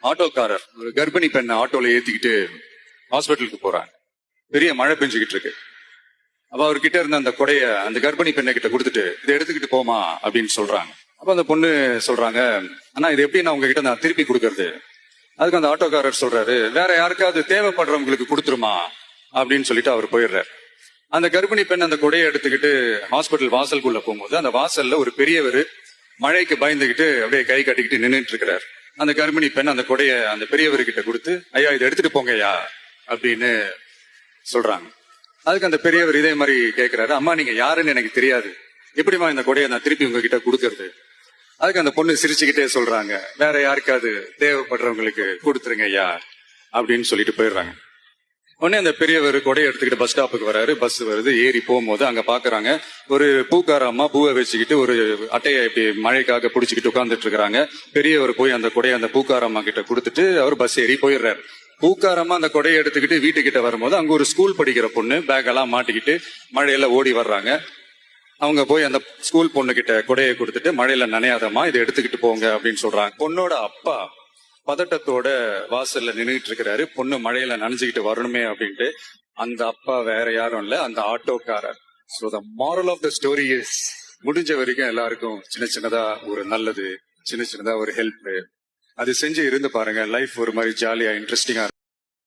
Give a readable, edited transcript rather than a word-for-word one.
ஆட்டோக்காரர் ஒரு கர்ப்பிணி பெண்ணை ஆட்டோல ஏத்திக்கிட்டு ஹாஸ்பிட்டலுக்கு போறாங்க. பெரிய மழை பெஞ்சுக்கிட்டு இருக்கு. அப்ப அவர்கிட்ட இருந்த அந்த கொடைய அந்த கர்ப்பிணி பெண்ணை கிட்ட கொடுத்துட்டு இதை எடுத்துக்கிட்டு போமா அப்படின்னு சொல்றாங்க. அப்ப அந்த பொண்ணு சொல்றாங்க, ஆனா இது எப்படி நான் உங்ககிட்ட நான் திருப்பி கொடுக்கறது? அதுக்கு அந்த ஆட்டோக்காரர் சொல்றாரு, வேற யாருக்காவது தேவைப்படுறவங்களுக்கு கொடுத்துருமா அப்படின்னு சொல்லிட்டு அவர் போயிடுறாரு. அந்த கர்ப்பிணி பெண் அந்த கொடையை எடுத்துக்கிட்டு ஹாஸ்பிட்டல் வாசலுக்குள்ள போகும்போது அந்த வாசல்ல ஒரு பெரியவர் மழைக்கு பயந்துகிட்டு அப்படியே கை கட்டிக்கிட்டு நின்றுட்டு இருக்கிறார். அந்த கர்ப்பிணி பெண் அந்த கொடைய அந்த பெரியவர்கிட்ட கொடுத்து, ஐயா இதை எடுத்துட்டு போங்க ஐயா அப்படின்னு சொல்றாங்க. அதுக்கு அந்த பெரியவர் இதே மாதிரி கேட்கிறாரு, அம்மா நீங்க யாருன்னு எனக்கு தெரியாது, எப்படிமா இந்த கொடையை நான் திருப்பி உங்ககிட்ட கொடுக்கறது? அதுக்கு அந்த பொண்ணு சிரிச்சுக்கிட்டே சொல்றாங்க, வேற யாருக்காவது தேவைப்படுறவங்களுக்கு கொடுத்துருங்க ஐயா அப்படின்னு சொல்லிட்டு போயிடுறாங்க. உடனே அந்த பெரியவர் கொடையை எடுத்துக்கிட்டு பஸ் ஸ்டாப்புக்கு வராரு. பஸ் வருது, ஏறி போகும்போது அங்க பாக்குறாங்க ஒரு பூக்கார அம்மா பூவை வச்சுக்கிட்டு ஒரு அட்டையை இப்படி மழைக்காக புடிச்சுக்கிட்டு உட்கார்ந்துட்டு இருக்காங்க. பெரியவர் போய் அந்த கொடையை அந்த பூக்கார அம்மா கிட்ட கொடுத்துட்டு அவர் பஸ் ஏறி போயிடுறாரு. பூக்காரம்மா அந்த கொடையை எடுத்துக்கிட்டு வீட்டுக்கிட்ட வரும்போது அங்க ஒரு ஸ்கூல் படிக்கிற பொண்ணு பேக் எல்லாம் மாட்டிக்கிட்டு மழையில ஓடி வர்றாங்க. அவங்க போய் அந்த ஸ்கூல் பொண்ணு கிட்ட கொடையை கொடுத்துட்டு, மழையில நனையாதம்மா இதை எடுத்துக்கிட்டு போங்க அப்படின்னு சொல்றாங்க. பொண்ணோட அப்பா பதட்டத்தோட வாசல்ல நின்றுட்டு இருக்கிறாரு, பொண்ணு மழையில நனைஞ்சுக்கிட்டு வரணுமே அப்படின்ட்டு. அந்த அப்பா வேற யாரும் இல்ல, அந்த ஆட்டோக்காரர். So the moral of the story is, முடிஞ்ச வரைக்கும் எல்லாருக்கும் சின்ன சின்னதா ஒரு நல்லது, சின்ன சின்னதா ஒரு ஹெல்ப் அது செஞ்சு இருந்து பாருங்க. லைஃப் ஒரு மாதிரி ஜாலியா இன்ட்ரெஸ்டிங்கா